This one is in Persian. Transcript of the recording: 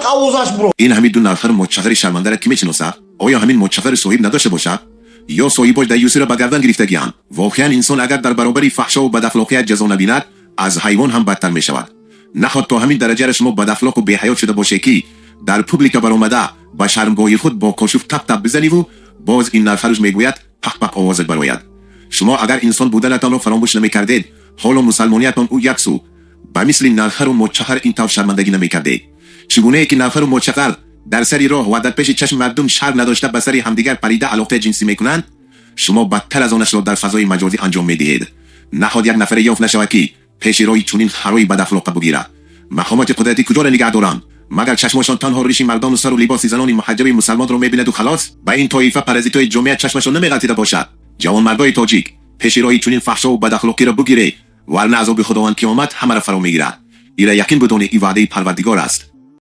قوزش برو. این همین دو نفر متشفر شرمنده را کی میشناسه؟ آیا همین متشفر صاحب نداشته باشه؟ یا صاحبش دیوسی را به گردن گرفتگیان؟ واقعا انسان اگر در برابر فحشا و بداخلاقیت جزا نبیند از حیوان هم بدتر می شود. نخواد تا همین درجه را شما بداخلاق و بی‌حیا شده باشه که در پوبلیک برآمده با شرمگاهی خود با کاشف تپ تپ بزنی و باز این نفرش میگوید پخ پخ آوازت براید. شما اگر انسان بودنتان را فراموش نمیکردید، حالا مسلمانیتان او یک سو به مثل نفر و متشفر این طور شرمندگی نمیکردید. چگونه ای که نفر و متشفر در سری راه و در پیش چشم مردم شرم نداشته به سری همدیگر پریده علاقه جنسی میکنند، شما بدتر از آنش را در فضای مجازی انجام میدهید. نخواد یک نفر یافت نشود که پیش روی چنین خرای بداخلاق بگیرد. مقامات قدرتی کجا را نگه دارند؟ مگر چشمشان تنها ریش مردان و سر و لباس زنان محجب مسلمان را میبیند و خلاص؟ به این طایفه پرازیتای جامعه چشمشان نمیغلطیده باشد. جوان مردای تاجیک پیش روی چنین فحشا و بداخلاقی را بگیرید، ورنه عذاب خداوند قیامت همه را فرا میگیرد. ایره یقین بدون این وعده پروردگار است.